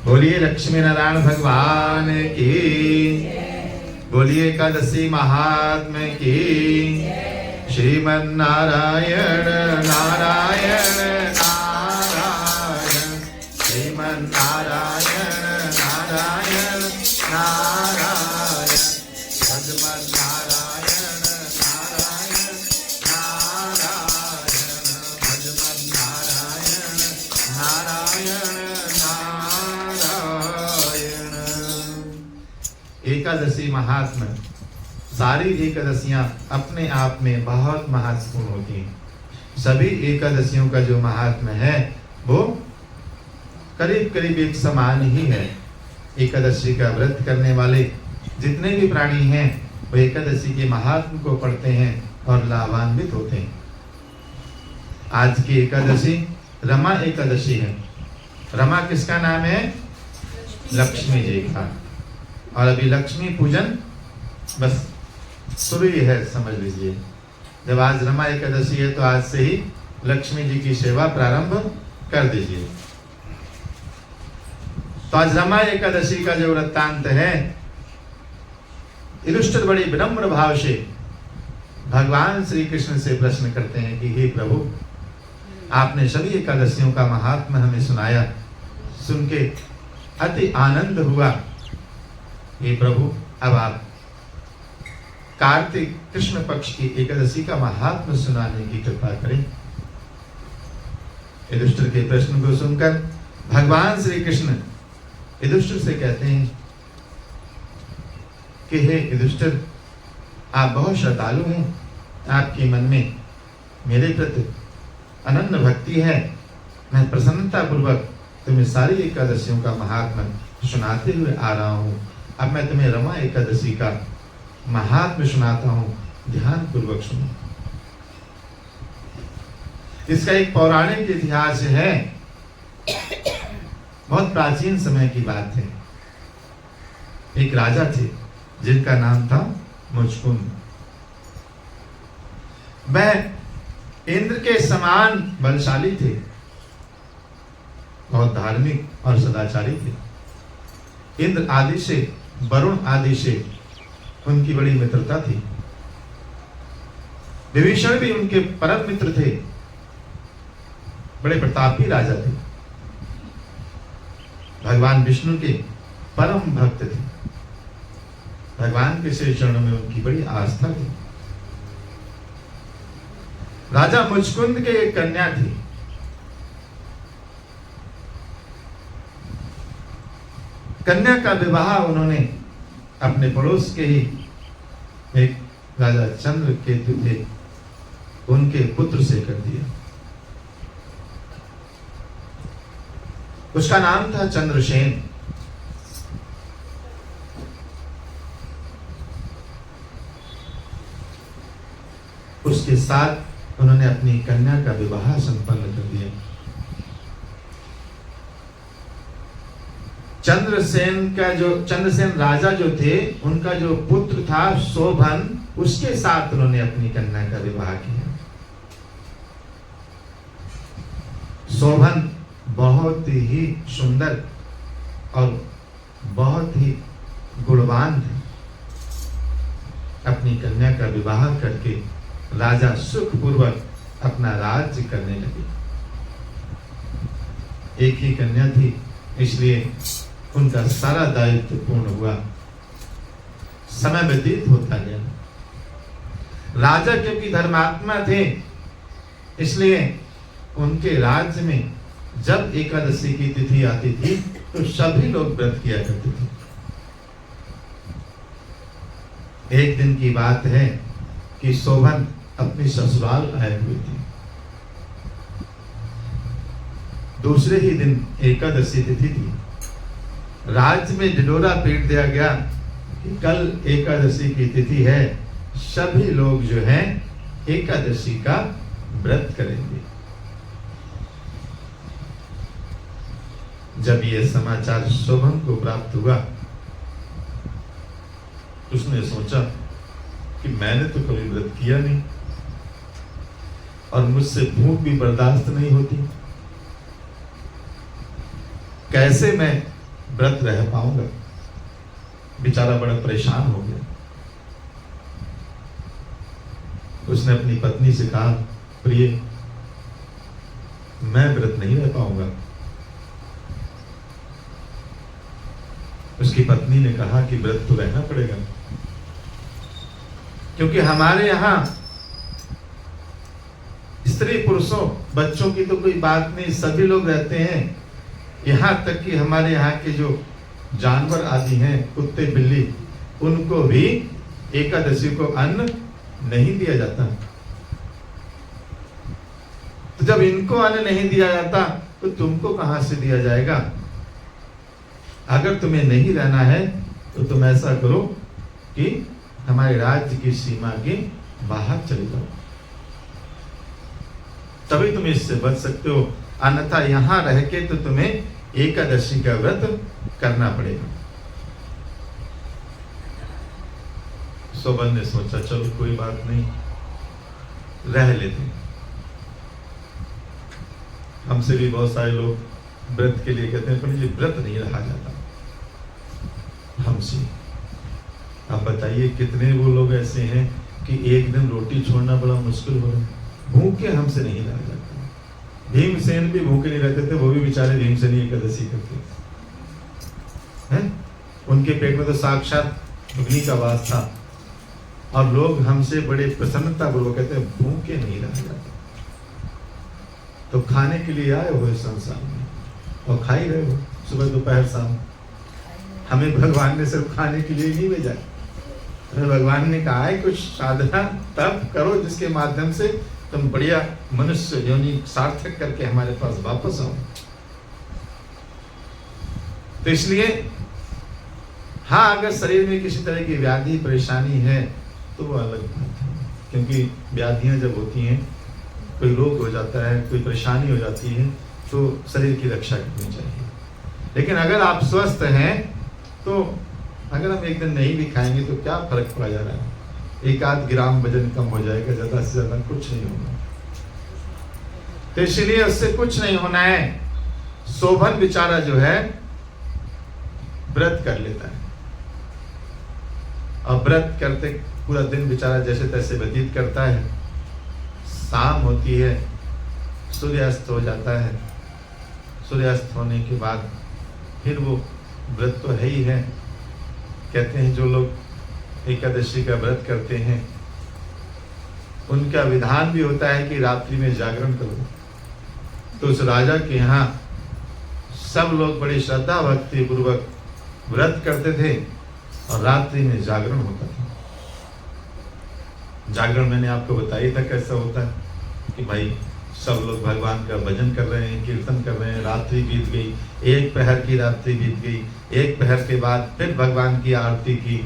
बोलिए लक्ष्मी नारायण भगवान की, बोलिए एकादशी महात्म्य की। श्रीमन नारायण नारायण नारायण, श्रीमन नारायण नारायण नारायण, भगवान नारायण नारायण नारायण, भगवान नारायण नारायण नारायण। एकादशी महात्म्य। सारी एकादशियां अपने आप में बहुत महत्वपूर्ण होती हैं। सभी एकादशियों का जो महात्म्य है वो करीब करीब एक समान ही है। एकादशी का व्रत करने वाले जितने भी प्राणी हैं वो एकादशी के महात्म्य को पढ़ते हैं और लाभान्वित होते हैं। आज की एकादशी रमा एकादशी है। रमा किसका नाम है? लक्ष्मी जी का। और अभी लक्ष्मी पूजन बस शुरू ही है, समझ लीजिए। जब आज रमा एकादशी है तो आज से ही लक्ष्मी जी की सेवा प्रारंभ कर दीजिए। तो आज रमा एकादशी का जो वृत्तांत है, युधिष्ठिर बड़ी विनम्र भाव से भगवान श्री कृष्ण से प्रश्न करते हैं कि हे प्रभु, आपने सभी एकादशियों का महात्म्य हमें सुनाया, सुन के अति आनंद हुआ। हे प्रभु, अब आप कार्तिक कृष्ण पक्ष की एकादशी का महात्म्य सुनाने की कृपा करें। युधिष्ठिर के प्रश्न को सुनकर भगवान श्री कृष्ण युधिष्ठिर से कहते हैं कि हे युधिष्ठिर, आप बहुत श्रद्धालु हैं, आपके मन में मेरे प्रति अनन्य भक्ति है। मैं प्रसन्नता पूर्वक तुम्हें सारी एकादशियों का महात्म्य सुनाते हुए आ रहा हूँ। अब मैं तुम्हें रमा एकादशी का महात्म्य सुनाता हूँ, ध्यान पूर्वक सुनो। इसका एक पौराणिक इतिहास है, बहुत प्राचीन समय की बात है। एक राजा थे जिनका नाम था मुचकुंद। वह इंद्र के समान बलशाली थे, बहुत धार्मिक और सदाचारी थे। इंद्र आदि से, वरुण आदि से उनकी बड़ी मित्रता थी। विभीषण भी उनके परम मित्र थे, बड़े प्रतापी राजा थे। भगवान विष्णु के परम भक्त थे। भगवान के श्री चरणों में उनकी बड़ी आस्था थी। राजा मुचकुंद के एक कन्या थी। कन्या का विवाह उन्होंने अपने पड़ोस के ही एक राजा चंद्रकेतु थे, उनके पुत्र से कर दिया। उसका नाम था चंद्रसेन। उसके साथ उन्होंने अपनी कन्या का विवाह संपन्न कर दिया। चंद्रसेन राजा जो थे, उनका जो पुत्र था शोभन, उसके साथ उन्होंने अपनी कन्या का विवाह किया। शोभन बहुत ही सुंदर और बहुत ही गुणवान थे। अपनी कन्या का विवाह करके राजा सुखपूर्वक अपना राज्य करने लगे। एक ही कन्या थी, इसलिए उनका सारा दायित्व पूर्ण हुआ। समय व्यतीत होता गया। राजा क्योंकि धर्मात्मा थे, इसलिए उनके राज्य में जब एकादशी की तिथि आती थी तो सभी लोग व्रत किया करते थे। एक दिन की बात है कि शोभन अपनी ससुराल आए हुए थे। दूसरे ही दिन एकादशी तिथि थी। राज्य में ढिढोरा पीट दिया गया कि कल एकादशी की तिथि है, सभी लोग जो हैं एकादशी का व्रत करेंगे। जब ये समाचार शोभन को प्राप्त हुआ, उसने सोचा कि मैंने तो कभी व्रत किया नहीं और मुझसे भूख भी बर्दाश्त नहीं होती, कैसे मैं व्रत रह पाऊंगा। बेचारा बड़ा परेशान हो गया। उसने अपनी पत्नी से कहा, प्रिय, मैं व्रत नहीं रह पाऊंगा। उसकी पत्नी ने कहा कि व्रत तो रहना पड़ेगा, क्योंकि हमारे यहाँ स्त्री पुरुषों बच्चों की तो कोई बात नहीं, सभी लोग रहते हैं। यहाँ तक कि हमारे यहाँ के जो जानवर आदि हैं, कुत्ते बिल्ली, उनको भी एकादशी को अन्न नहीं दिया जाता। तो जब इनको अन्न नहीं दिया जाता तो तुमको कहां से दिया जाएगा? अगर तुम्हें नहीं रहना है तो तुम ऐसा करो कि हमारे राज्य की सीमा के बाहर चले जाओ, तभी तुम इससे बच सकते हो। अन्यथा यहां रह के तो तुम्हें एकादशी का व्रत करना पड़ेगा। शोभन ने सोचा, चलो कोई बात नहीं, रह लेते। हमसे भी बहुत सारे लोग व्रत के लिए कहते हैं, पर ये व्रत नहीं रहा जाता हमसे। आप बताइए कितने वो लोग ऐसे हैं कि एक दिन रोटी छोड़ना बड़ा मुश्किल हो रहा है, भूखे हमसे नहीं रहा जाता। भीमसेन भी भूखे नहीं रहते थे, वो भी बेचारे भीमसेन एकादशी करते हैं। उनके पेट में तो साक्षात अग्नि का वास था, और लोग हमसे बड़े प्रसन्नता पूर्वक कहते हैं भूखे नहीं रहा जाता। तो खाने के लिए आए हो इस संसार में और खा ही रहे हो सुबह दोपहर शाम। हमें भगवान ने सिर्फ खाने के लिए नहीं भेजा, हमें भगवान ने कहा है कुछ साधना तब करो जिसके माध्यम से तुम बढ़िया मनुष्य योनि सार्थक करके हमारे पास वापस आओ। तो इसलिए हाँ, अगर शरीर में किसी तरह की व्याधि परेशानी है तो वो अलग बात है, क्योंकि व्याधियां जब होती हैं, कोई रोग हो जाता है, कोई परेशानी हो जाती है, तो शरीर की रक्षा करनी चाहिए। लेकिन अगर आप स्वस्थ हैं तो अगर हम एक दिन नहीं भी खाएंगे तो क्या फर्क पड़ा जा रहा है? एक आध ग्राम वजन कम हो जाएगा, ज्यादा से ज्यादा कुछ नहीं होगा। तो इसलिए उससे कुछ नहीं होना है। शोभन बेचारा जो है व्रत कर लेता है, और व्रत करते पूरा दिन बेचारा जैसे तैसे व्यतीत करता है। शाम होती है, सूर्यास्त हो जाता है। सूर्यास्त होने के बाद फिर वो व्रत तो है ही है। कहते हैं जो लोग एकादशी का व्रत करते हैं उनका विधान भी होता है कि रात्रि में जागरण करो। तो उस राजा के यहाँ सब लोग बड़ी श्रद्धा भक्ति पूर्वक व्रत करते थे और रात्रि में जागरण होता था। जागरण मैंने आपको बताया था कैसा होता है कि भाई सब लोग भगवान का भजन कर रहे हैं, कीर्तन कर रहे हैं, रात्रि बीत गई, एक पहर की रात्रि बीत गई, एक पहर के बाद फिर भगवान की आरती की,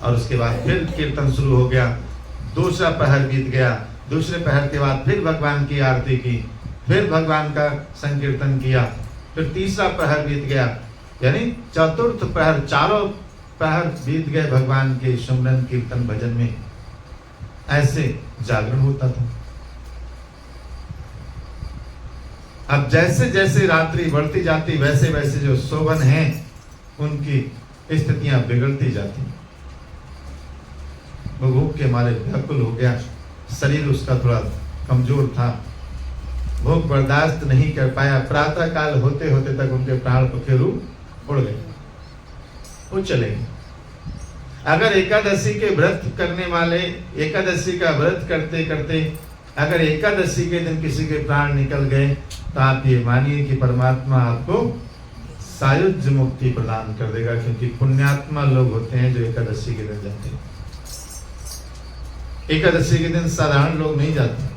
और उसके बाद फिर कीर्तन शुरू हो गया। दूसरा पहर बीत गया, दूसरे पहर के बाद फिर भगवान की आरती की, फिर भगवान का संकीर्तन किया, फिर तीसरा पहर बीत गया, यानी चतुर्थ पहर, चारों पहर बीत गए भगवान के सुमरन कीर्तन भजन में। ऐसे जागरण होता था। अब जैसे जैसे रात्रि बढ़ती जाती वैसे वैसे जो शोभन हैं उनकी स्थितियां बिगड़ती जाती। वो भूख के मारे व्याकुल हो गया, शरीर उसका थोड़ा कमजोर था, भूख बर्दाश्त नहीं कर पाया। प्रातः काल होते होते तक उनके प्राण पखेरु उड़ गए, वो चले गए। अगर एकादशी के व्रत करने वाले एकादशी का व्रत करते करते अगर एकादशी के दिन किसी के प्राण निकल गए तो आप ये मानिए कि परमात्मा आपको सायुज्य मुक्ति प्रदान कर देगा, क्योंकि पुण्यात्मा लोग होते हैं जो एकादशी के दिन जाते हैं। एकादशी के दिन साधारण लोग नहीं जाते।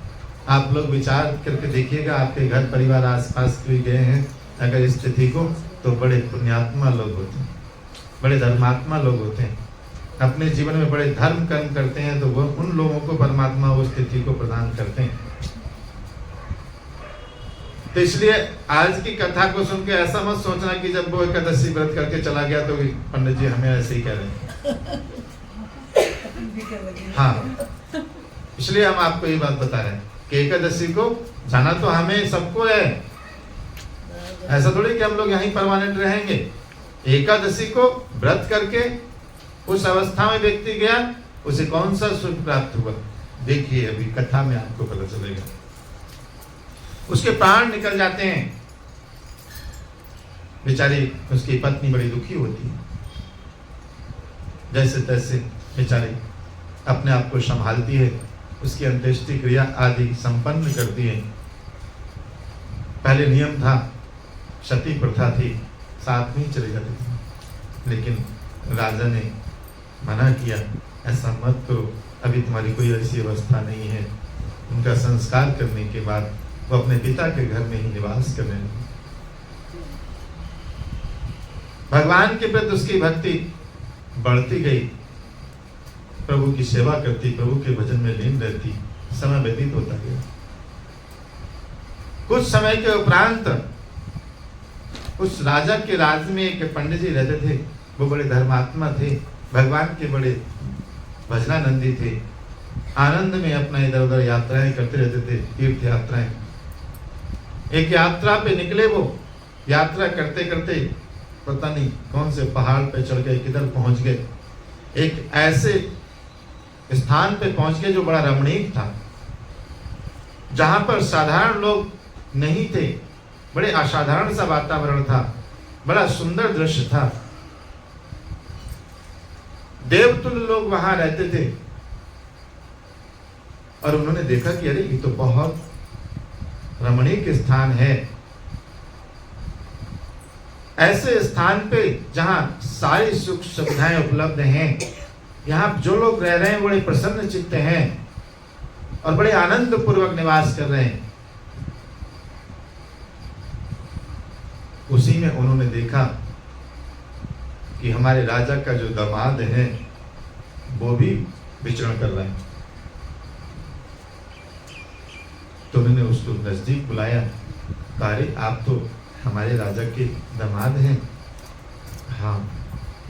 आप लोग विचार करके देखिएगा, आपके घर परिवार आसपास कोई गए हैं अगर इस तिथि को, तो बड़े पुण्यात्मा लोग होते हैं, बड़े धर्मात्मा लोग होते हैं, अपने जीवन में बड़े धर्म कर्म करते हैं, तो वो उन लोगों को परमात्मा उस तिथि को प्रदान करते हैं। तो इसलिए आज की कथा को सुन के ऐसा मत सोचना कि जब वो एकादशी व्रत करके चला गया तो पंडित जी हमें ऐसे ही कह रहे हैं। हाँ, इसलिए हम आपको ये बात बता रहे हैं कि एकादशी को जाना तो हमें सबको है। ऐसा थोड़ी कि हम लोग यहीं परमानेंट रहेंगे। एकादशी को व्रत करके उस अवस्था में व्यक्ति गया, उसे कौन सा सुख प्राप्त हुआ? देखिए अभी कथा में आपको पता चलेगा। उसके प्राण निकल जाते हैं, बेचारी उसकी पत्नी बड़ी दुखी होती है, जैसे तैसे बेचारी अपने आप को संभालती है, उसकी अंत्येष्टि क्रिया आदि संपन्न करती है। पहले नियम था, सती प्रथा थी, साथ में ही चले जाते थे, लेकिन राजा ने मना किया, ऐसा मत करो, अभी तुम्हारी कोई ऐसी अवस्था नहीं है। उनका संस्कार करने के बाद वो अपने पिता के घर में ही निवास करने लगे। भगवान के प्रति उसकी भक्ति बढ़ती गई, प्रभु की सेवा करती, प्रभु के भजन में लीन रहती, समय व्यतीत होता गया। कुछ समय के उपरांत उस राजा के राज में एक पंडित जी रहते थे, वो बड़े धर्मात्मा थे, भगवान के बड़े भजनानंदी थे, आनंद में अपना इधर उधर यात्राएं करते रहते थे, तीर्थ यात्राएं। एक यात्रा पे निकले, वो यात्रा करते करते पता नहीं कौन से पहाड़ पे चढ़ गए, किधर पहुंच गए, एक ऐसे स्थान पे पहुंच गए जो बड़ा रमणीक था, जहां पर साधारण लोग नहीं थे, बड़े असाधारण सा वातावरण था, बड़ा सुंदर दृश्य था। देवतुल्य लोग वहां रहते थे और उन्होंने देखा कि अरे ये तो बहुत रमणीक स्थान है। ऐसे स्थान पे जहां सारी सुख सुविधाएं उपलब्ध हैं, यहाँ जो लोग रह रहे हैं बड़े प्रसन्न चित्त हैं और बड़े आनंद पूर्वक निवास कर रहे हैं। उसी में उन्होंने देखा कि हमारे राजा का जो दामाद है वो भी विचरण कर रहा है। तो उन्होंने उसको नजदीक बुलाया, कहा अरे आप तो हमारे राजा के दामाद हैं, हाँ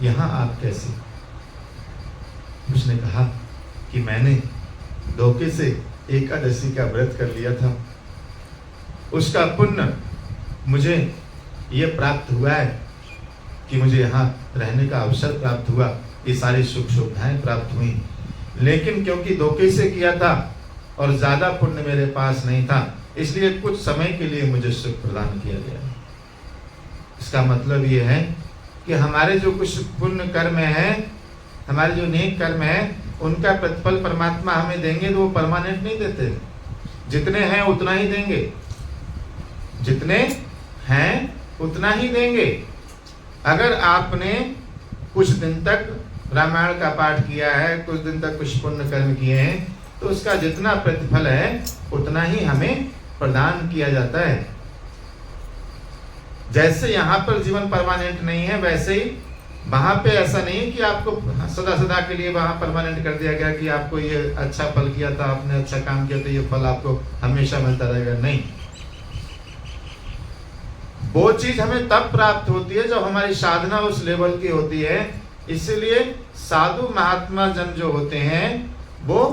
यहाँ आप कैसे? उसने कहा कि मैंने धोखे से एकादशी का व्रत कर लिया था, उसका पुण्य मुझे ये प्राप्त हुआ है कि मुझे यहाँ रहने का अवसर प्राप्त हुआ, ये सारी सुख सुविधाएं प्राप्त हुई, लेकिन क्योंकि धोखे से किया था और ज्यादा पुण्य मेरे पास नहीं था, इसलिए कुछ समय के लिए मुझे सुख प्रदान किया गया। इसका मतलब ये है कि हमारे जो कुछ पुण्य कर्म है, हमारे जो नेक कर्म है, उनका प्रतिफल परमात्मा हमें देंगे तो वो परमानेंट नहीं देते, जितने हैं उतना ही देंगे, जितने हैं उतना ही देंगे। अगर आपने कुछ दिन तक रामायण का पाठ किया है, कुछ दिन तक कुछ पुण्य कर्म किए हैं, तो उसका जितना प्रतिफल है उतना ही हमें प्रदान किया जाता है। जैसे यहाँ पर जीवन परमानेंट नहीं है, वैसे ही वहां पे ऐसा नहीं कि आपको सदा सदा के लिए वहां परमानेंट कर दिया गया कि आपको ये अच्छा फल किया था, आपने अच्छा काम किया तो ये फल आपको हमेशा मिलता रहेगा, नहीं। वो चीज हमें तब प्राप्त होती है जब हमारी साधना उस लेवल की होती है। इसलिए साधु महात्मा जन जो होते हैं वो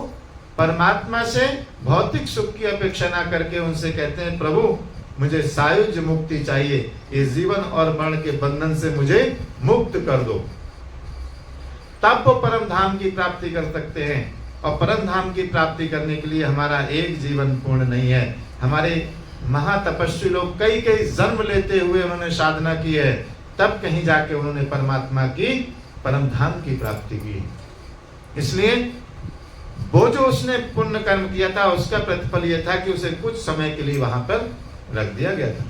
परमात्मा से भौतिक सुख की अपेक्षा ना करके उनसे कहते हैं प्रभु मुझे सायुज मुक्ति चाहिए, ये जीवन और मरण के बंधन से मुझे मुक्त कर दो, तब वो परम धाम की प्राप्ति कर सकते हैं। और परम धाम की प्राप्ति करने के लिए हमारा एक जीवन पूर्ण नहीं है। हमारे महातपस्वी लोग कई कई जन्म लेते हुए उन्होंने साधना की है, तब कहीं जाके उन्होंने परमात्मा की परम धाम की प्राप्ति की। इसलिए वो जो उसने पुण्य कर्म किया था उसका प्रतिफल यह था कि उसे कुछ समय के लिए वहां पर रख दिया गया था।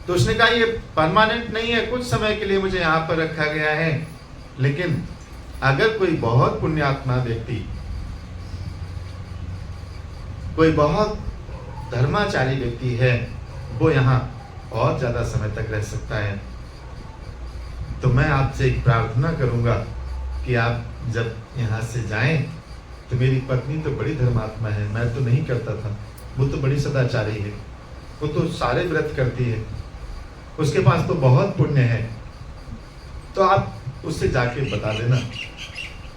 तो उसने कहा ये परमानेंट नहीं है, कुछ समय के लिए मुझे यहाँ पर रखा गया है। लेकिन अगर कोई बहुत पुण्यात्मा व्यक्ति, कोई बहुत धर्माचारी व्यक्ति है, वो यहाँ और ज्यादा समय तक रह सकता है। तो मैं आपसे एक प्रार्थना करूंगा कि आप जब यहाँ से जाएं तो मेरी पत्नी तो बड़ी धर्मात्मा है, मैं तो नहीं करता था, वो तो बड़ी सदाचारी है, वो तो सारे व्रत करती है, उसके पास तो बहुत पुण्य है, तो आप उससे जाके बता देना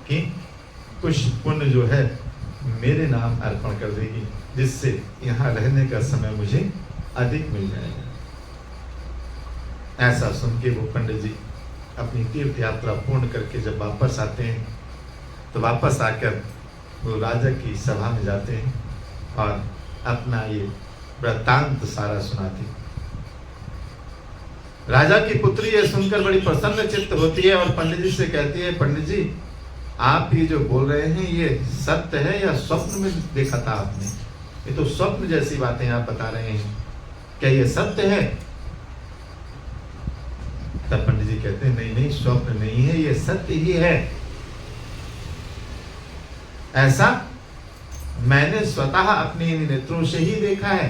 कि कुछ पुण्य जो है मेरे नाम अर्पण कर देगी, जिससे यहाँ रहने का समय मुझे अधिक मिल जाएगा। ऐसा सुन के वो पंडित जी अपनी तीर्थ यात्रा पूर्ण करके जब वापस आते हैं तो वापस आकर वो राजा की सभा में जाते हैं और अपना ये वृत्तांत सारा सुनाते हैं। राजा की पुत्री ये सुनकर बड़ी प्रसन्न चित्त होती है और पंडित जी से कहती है, पंडित जी आप ये जो बोल रहे हैं ये सत्य है या स्वप्न में देखा था आपने? ये तो स्वप्न जैसी बातें आप बता रहे हैं, क्या ये सत्य है? तब पंडित जी कहते हैं, नहीं नहीं स्वप्न नहीं है, ये सत्य ही है। ऐसा मैंने स्वतः अपने इन नेत्रों से ही देखा है।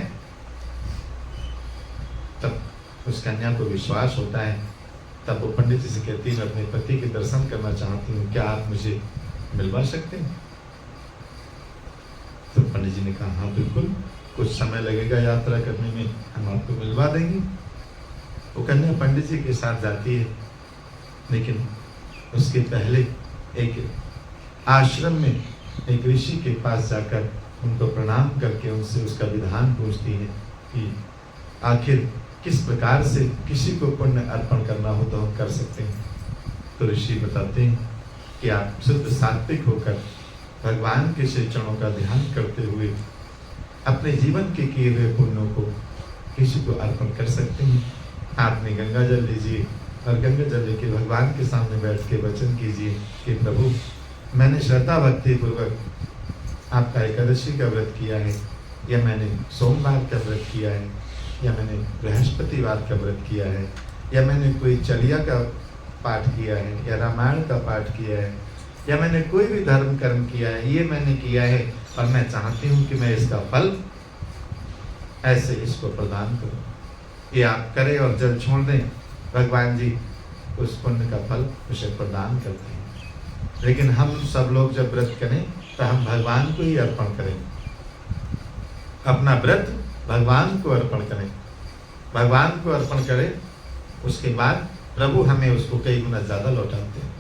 तब उस कन्या को विश्वास होता है। तब वो पंडित जी से कहती है, मैं अपने पति के दर्शन करना चाहती हूँ, क्या आप मुझे मिलवा सकते हैं? तो पंडित जी ने कहा, हाँ बिल्कुल, कुछ समय लगेगा यात्रा करने में, हम आपको मिलवा देंगे। वो कन्या पंडित जी के साथ जाती है, लेकिन उसके पहले एक आश्रम में एक ऋषि के पास जाकर उनको प्रणाम करके उनसे उसका विधान पूछती है कि आखिर किस प्रकार से किसी को पुण्य अर्पण करना हो तो हम कर सकते हैं। तो ऋषि बताते हैं कि आप शुद्ध सात्विक होकर भगवान के श्री चरणों का ध्यान करते हुए अपने जीवन के किए हुए पुण्यों को किसी को अर्पण कर सकते हैं। आपने गंगा जल लीजिए और गंगा जल लेके भगवान के सामने बैठ के वचन कीजिए कि प्रभु मैंने श्रद्धा भक्ति पूर्वक आपका एकादशी का व्रत किया है, या मैंने सोमवार का व्रत किया है, या मैंने बृहस्पतिवार का व्रत किया है, या मैंने कोई चलिया का पाठ किया है, या रामायण का पाठ किया है, या मैंने कोई भी धर्म कर्म किया है, ये मैंने किया है और मैं चाहती हूँ कि मैं इसका फल ऐसे इसको प्रदान करूँ। ये आप करें और जल छोड़ दें, भगवान जी उस पुण्य का फल उसे प्रदान करते हैं। लेकिन हम सब लोग जब व्रत करें तो हम भगवान को ही अर्पण करें, अपना व्रत भगवान को अर्पण करें, भगवान को अर्पण करें, उसके बाद प्रभु हमें उसको कई गुना ज्यादा लौटाते हैं।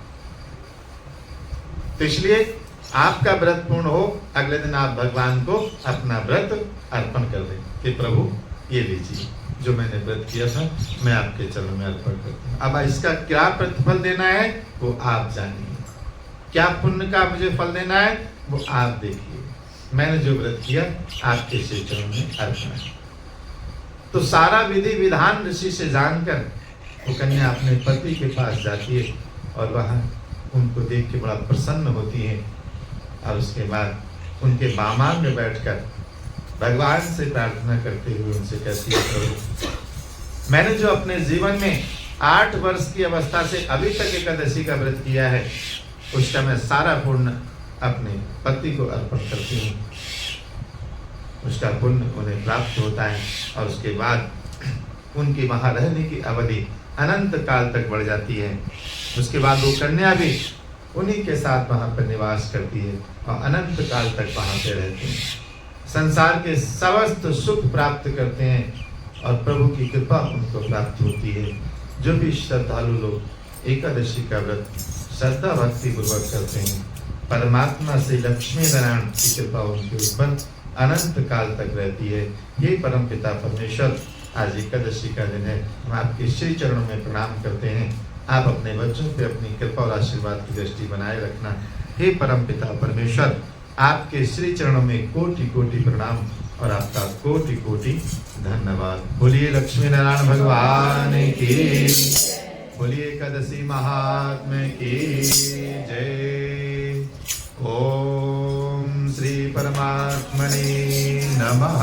तो इसलिए आपका व्रत पूर्ण हो, अगले दिन आप भगवान को अपना व्रत अर्पण कर दें कि प्रभु ये लीजिए, जो मैंने व्रत किया था मैं आपके चरणों में अर्पण करता हूँ। अब इसका क्या प्रतिफल देना है वो आप जानिए, क्या पुण्य का मुझे फल देना है वो आप देखिए। मैंने जो व्रत किया आपके श्री चरणों में अर्पण है। तो सारा विधि विधान ऋषि से जानकर वो कन्या अपने पति के पास जाती है और वहाँ उनको देख के बड़ा प्रसन्न होती है और उसके बाद उनके बामार में बैठकर भगवान से प्रार्थना करते हुए उनसे कहती है, प्रभु मैंने जो अपने जीवन में 8 वर्ष की अवस्था से अभी तक एकादशी का व्रत किया है उसका मैं सारा पुण्य अपने पति को अर्पण करती हूँ। उसका पुण्य उन्हें प्राप्त होता है और उसके बाद उनकी वहाँ रहने की अवधि अनंत काल तक बढ़ जाती है। उसके बाद वो कन्या भी उन्हीं के साथ वहाँ पर निवास करती है और अनंत काल तक वहाँ पे रहते हैं, संसार के समस्त सुख प्राप्त करते हैं और प्रभु की कृपा उनको प्राप्त होती है। जो भी श्रद्धालु लोग एकादशी का व्रत श्रद्धा भक्ति पूर्वक करते हैं, परमात्मा से लक्ष्मी नारायण की कृपा उनके ऊपर अनंत काल तक रहती है। ये परम पिता परमेश्वर, आज एकादशी का दिन है, हम आपके श्री चरणों में प्रणाम करते हैं। आप अपने बच्चों पे अपनी कृपा और आशीर्वाद की दृष्टि बनाए रखना। हे परम पिता परमेश्वर, आपके श्री चरणों में कोटि कोटि प्रणाम और आपका कोटि कोटि धन्यवाद। बोलिए लक्ष्मी नारायण भगवान की, बोलिए एकादशी महात्म्य की जय। ओम श्री परमात्मने नमः।